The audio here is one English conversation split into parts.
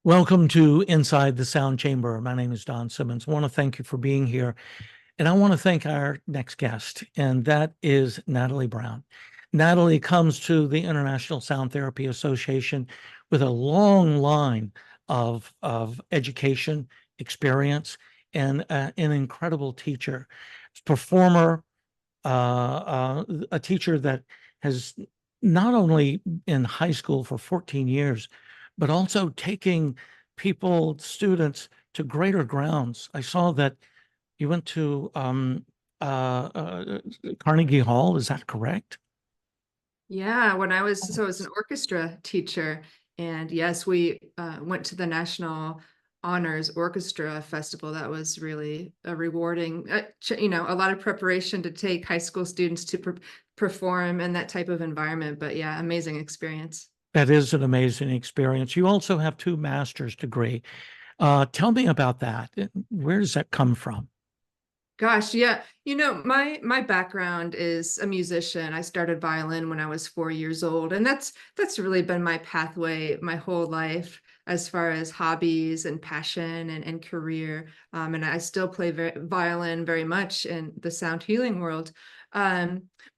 Welcome to Inside the Sound Chamber. My name is Don Simmons. I want to thank you for being here. And I want to thank our next guest, and that is Natalie Brown. Natalie comes to the International Sound Therapy Association with a long line of education, experience, and an incredible teacher, performer, a teacher that has not only in high school for 14 years, but also taking students to greater grounds. I saw that you went to Carnegie Hall. Is that correct? Yeah, when I was an orchestra teacher, and yes, we went to the National Honors Orchestra Festival. That was really a rewarding, a lot of preparation to take high school students to perform in that type of environment. But yeah, amazing experience. That is an amazing experience. You also have 2 master's degree. Tell me about that. Where does that come from? Gosh, yeah. My background is a musician. I started violin when I was 4 years old, and that's really been my pathway my whole life as far as hobbies and passion and career. And I still play violin very much in the sound healing world.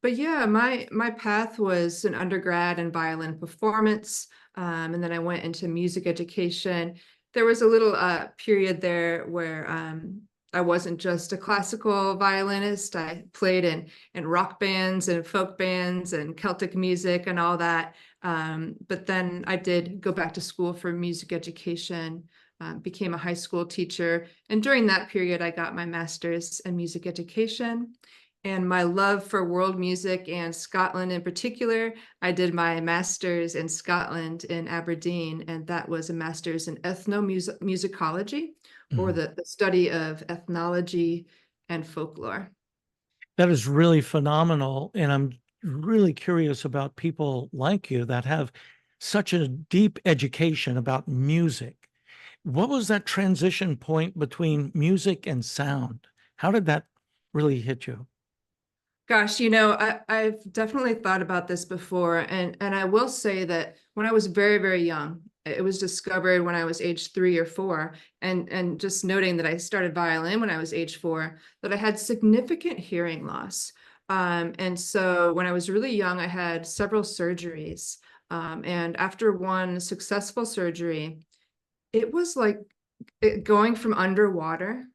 But yeah, my path was an undergrad in violin performance, and then I went into music education. There was a little period there where I wasn't just a classical violinist. I played in rock bands and folk bands and Celtic music and all that. But then I did go back to school for music education, became a high school teacher. And during that period, I got my master's in music education. And my love for world music and Scotland in particular, I did my master's in Scotland in Aberdeen, and that was a master's in ethnomusicology, or the study of ethnology and folklore. That is really phenomenal. And I'm really curious about people like you that have such a deep education about music. What was that transition point between music and sound? How did that really hit you? Gosh, I've definitely thought about this before, and I will say that when I was very, very young, it was discovered when I was age 3 or 4, and just noting that I started violin when I was age 4, that I had significant hearing loss. And so when I was really young, I had several surgeries. And after one successful surgery, it was like going from underwater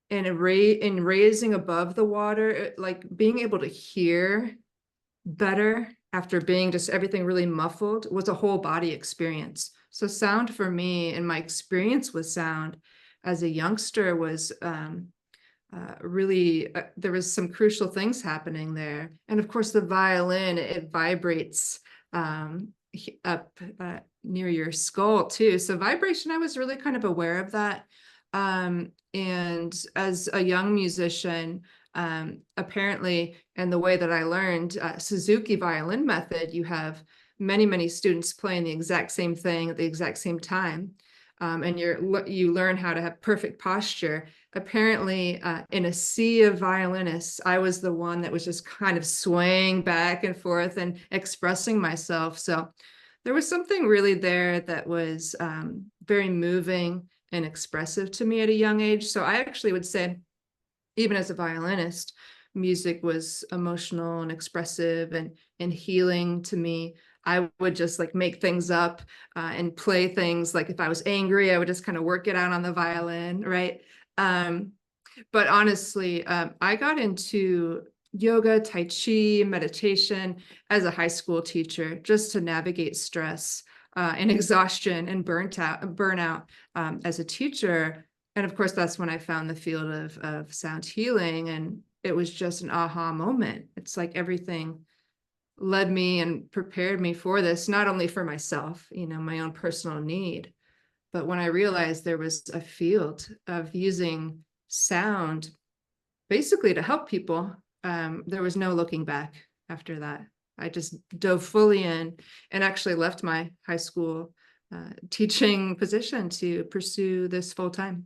and raising above the water, like being able to hear better after being just everything really muffled, was a whole body experience. So sound for me, and my experience with sound as a youngster, was really, there was some crucial things happening there. And of course, the violin, it vibrates up near your skull too. So vibration, I was really kind of aware of that. And as a young musician, apparently, and the way that I learned Suzuki violin method, you have many, many students playing the exact same thing at the exact same time. And you learn how to have perfect posture. Apparently, in a sea of violinists, I was the one that was just kind of swaying back and forth and expressing myself. So there was something really there that was very moving and expressive to me at a young age. So I actually would say, even as a violinist, music was emotional and expressive and healing to me. I would just like make things up and play things. Like if I was angry, I would just kind of work it out on the violin, right? But honestly, I got into yoga, Tai Chi, meditation as a high school teacher, just to navigate stress and exhaustion and burnout as a teacher. And of course, that's when I found the field of sound healing. And it was just an aha moment. It's like everything led me and prepared me for this, not only for myself, my own personal need, but when I realized there was a field of using sound basically to help people, there was no looking back after that. I just dove fully in and actually left my high school teaching position to pursue this full time.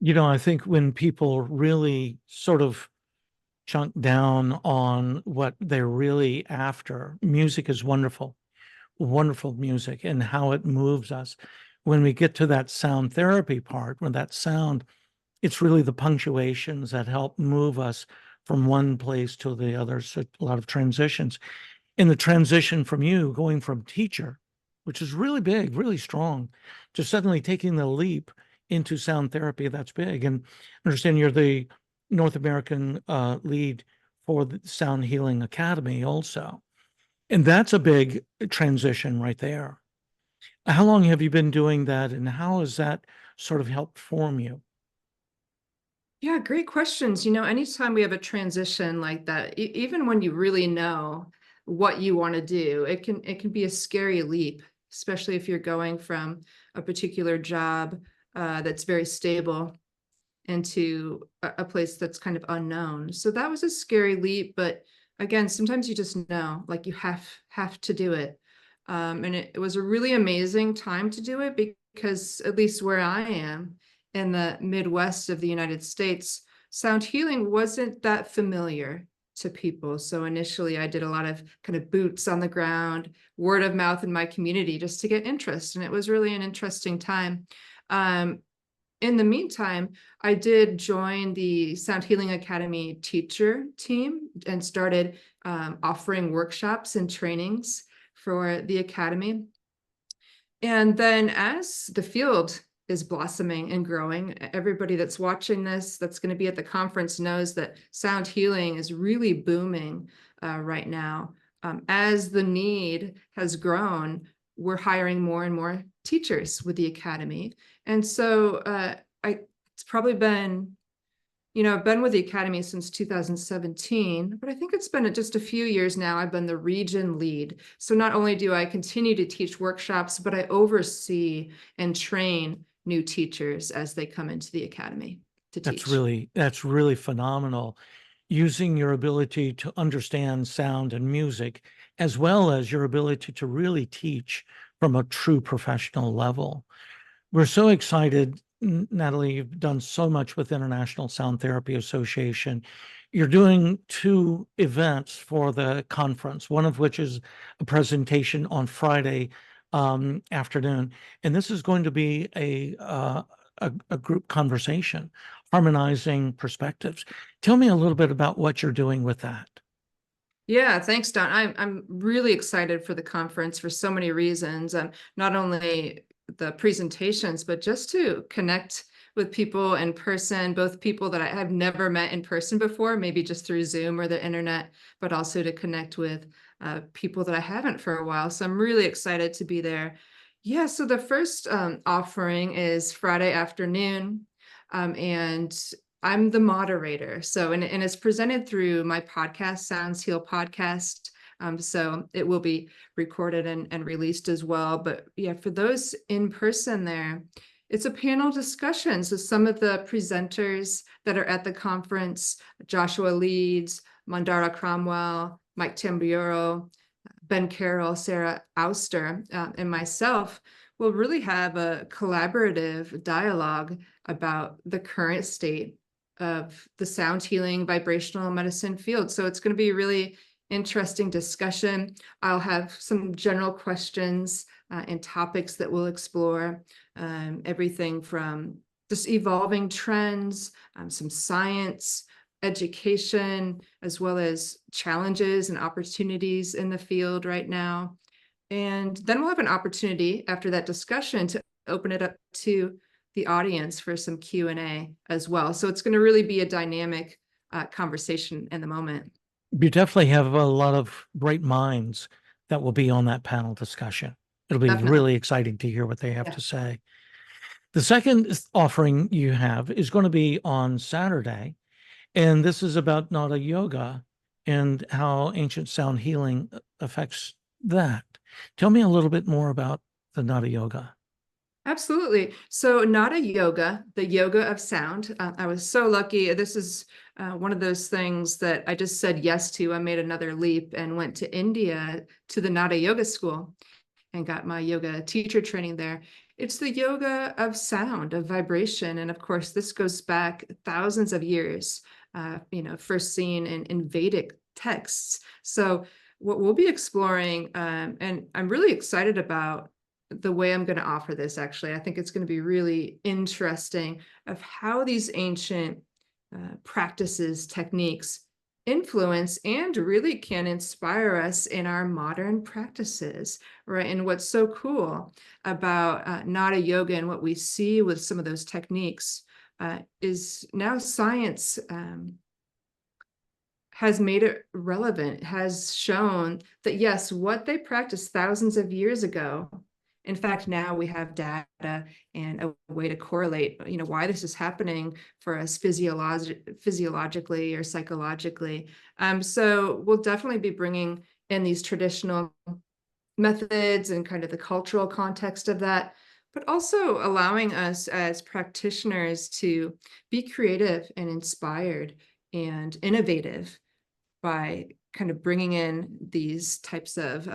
I think when people really sort of chunk down on what they're really after, music is wonderful, wonderful music, and how it moves us. when we get to that sound therapy part, when that sound, it's really the punctuations that help move us from one place to the other. So a lot of transitions. In the transition from you going from teacher, which is really big, really strong, to suddenly taking the leap into sound therapy, that's big. And understand you're the North American lead for the Sound Healing Academy also. And that's a big transition right there. How long have you been doing that, and how has that sort of helped form you? Yeah, great questions. Anytime we have a transition like that, even when you really know what you want to do, it can be a scary leap, especially if you're going from a particular job that's very stable into a place that's kind of unknown. So that was a scary leap, but again, sometimes you just know, like you have to do it. And it was a really amazing time to do it because at least where I am in the Midwest of the United States, sound healing wasn't that familiar to people. So initially I did a lot of kind of boots on the ground, word of mouth in my community just to get interest. And it was really an interesting time. Um, in the meantime, I did join the Sound Healing Academy teacher team and started offering workshops and trainings for the academy. And then as the field is blossoming and growing, everybody that's watching this, that's going to be at the conference, knows that sound healing is really booming right now. As the need has grown, we're hiring more and more teachers with the academy. And so it's probably been, I've been with the academy since 2017, but I think it's been just a few years now. I've been the region lead. So not only do I continue to teach workshops, but I oversee and train new teachers as they come into the academy to teach. That's really phenomenal. Using your ability to understand sound and music, as well as your ability to really teach from a true professional level. We're so excited, Natalie. You've done so much with International Sound Therapy Association. You're doing 2 events for the conference, one of which is a presentation on Friday afternoon. And this is going to be a group conversation, harmonizing perspectives. Tell me a little bit about what you're doing with that. Yeah, thanks, Don. I'm really excited for the conference for so many reasons. Not only the presentations, but just to connect with people in person, both people that I have never met in person before, maybe just through Zoom or the internet, but also to connect with people that I haven't for a while. So I'm really excited to be there. Yeah, so the first offering is Friday afternoon, and I'm the moderator. So, and it's presented through my podcast, Sounds Heal Podcast. So it will be recorded and released as well. But yeah, for those in person there, it's a panel discussion. So some of the presenters that are at the conference, Joshua Leeds, Mandara Cromwell, Mike Tambioro, Ben Carroll, Sarah Auster, and myself will really have a collaborative dialogue about the current state of the sound healing vibrational medicine field. So it's going to be a really interesting discussion. I'll have some general questions and topics that we'll explore, everything from just evolving trends, some science, education, as well as challenges and opportunities in the field right now. And then we'll have an opportunity after that discussion to open it up to the audience for some Q&A as well. So it's going to really be a dynamic conversation in the moment. You definitely have a lot of great minds that will be on that panel discussion. It'll be Definitely. really exciting to hear what they have Yeah. to say. The second offering you have is going to be on Saturday, and this is about Nada Yoga and how ancient sound healing affects that. Tell me a little bit more about the Nada Yoga. Absolutely. So Nada Yoga, the yoga of sound. I was so lucky. This is one of those things that I just said yes to. I made another leap and went to India to the Nada Yoga school and got my yoga teacher training there. It's the yoga of sound, of vibration. And of course, this goes back thousands of years, first seen in Vedic texts. So what we'll be exploring, and I'm really excited about the way I'm going to offer this, actually. I think it's going to be really interesting of how these ancient practices, techniques influence and really can inspire us in our modern practices, right? And what's so cool about Nata yoga and what we see with some of those techniques is now science has made it relevant, has shown that yes, what they practiced thousands of years ago, in fact, now we have data and a way to correlate, why this is happening for us physiologically or psychologically. So we'll definitely be bringing in these traditional methods and kind of the cultural context of that, but also allowing us as practitioners to be creative and inspired and innovative by kind of bringing in these types of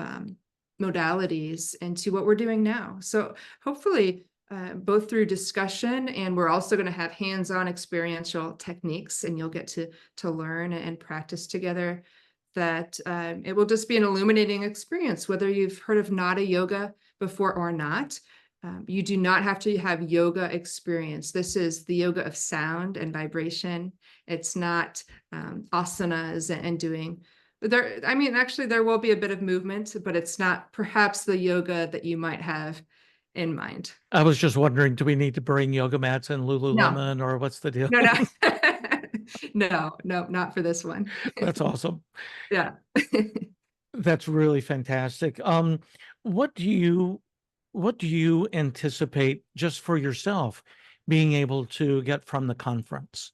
modalities into what we're doing now. So hopefully both through discussion, and we're also going to have hands-on experiential techniques, and you'll get to learn and practice together, that it will just be an illuminating experience, whether you've heard of Nata yoga before or not. You do not have to have yoga experience. This is the yoga of sound and vibration. It's not asanas and doing there. I mean, actually, there will be a bit of movement, but it's not perhaps the yoga that you might have in mind. I was just wondering, do we need to bring yoga mats and Lululemon, or what's the deal? No. No, not for this one. That's awesome. Yeah. That's really fantastic. What do you anticipate just for yourself being able to get from the conference?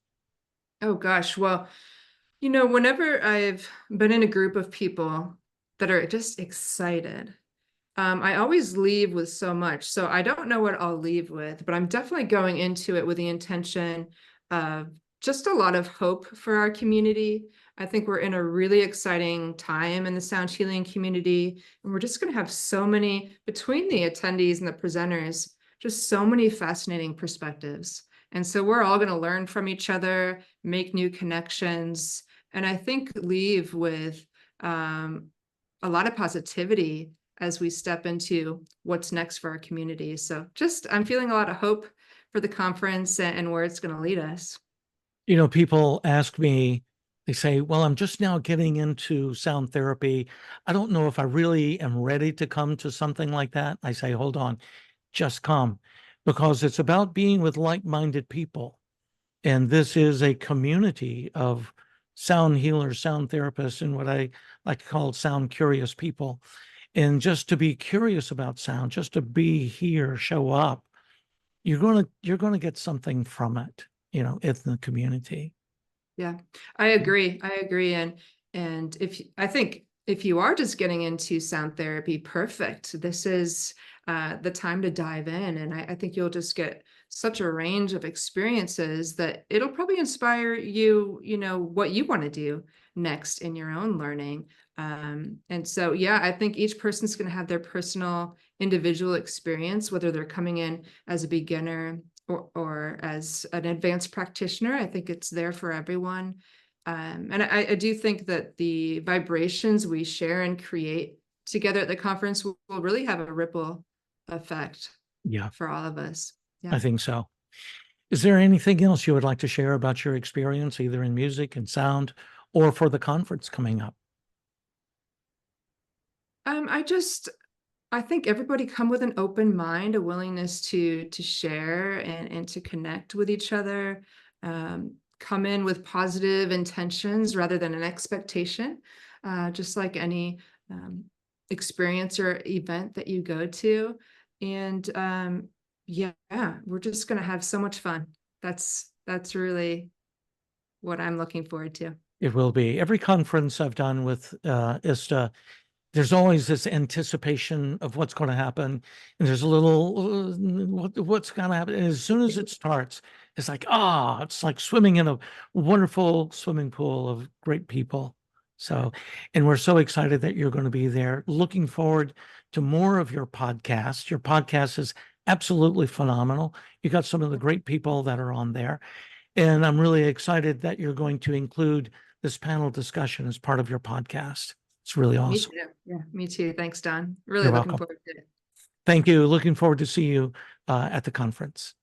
Oh gosh, well, whenever I've been in a group of people that are just excited, I always leave with so much. So I don't know what I'll leave with, but I'm definitely going into it with the intention of just a lot of hope for our community. I think we're in a really exciting time in the sound healing community, and we're just going to have so many, between the attendees and the presenters, just so many fascinating perspectives. And so we're all going to learn from each other, make new connections, and I think leave with a lot of positivity as we step into what's next for our community. So I'm feeling a lot of hope for the conference and where it's going to lead us. People ask me, they say, well, I'm just now getting into sound therapy. I don't know if I really am ready to come to something like that. I say, hold on, just come, because it's about being with like-minded people. And this is a community of sound healers, sound therapists, and what I like to call sound curious people. And just to be curious about sound, just to be here, show up, you're going to get something from it, in the community. Yeah, I agree. And I think if you are just getting into sound therapy, perfect. This is the time to dive in. And I think you'll just get such a range of experiences that it'll probably inspire you, what you want to do next in your own learning. And so, yeah, I think each person's going to have their personal individual experience, whether they're coming in as a beginner or as an advanced practitioner. I think it's there for everyone. And I do think that the vibrations we share and create together at the conference will really have a ripple effect for all of us. Yeah. I think so. Is there anything else you would like to share about your experience, either in music and sound or for the conference coming up? I think everybody come with an open mind, a willingness to share and to connect with each other. Come in with positive intentions rather than an expectation, just like any experience or event that you go to. And yeah, we're just going to have so much fun. That's really what I'm looking forward to. It will be. Every conference I've done with ISTA, there's always this anticipation of what's going to happen. And there's a little, what's going to happen. And as soon as it starts, it's like, it's like swimming in a wonderful swimming pool of great people. So, and we're so excited that you're going to be there. Looking forward to more of your podcast. Your podcast is absolutely phenomenal. You got some of the great people that are on there. And I'm really excited that you're going to include this panel discussion as part of your podcast. It's really awesome. Me too. Yeah, me too. Thanks, Don. Really You're looking welcome. forward to it. Thank you. Looking forward to see you at the conference.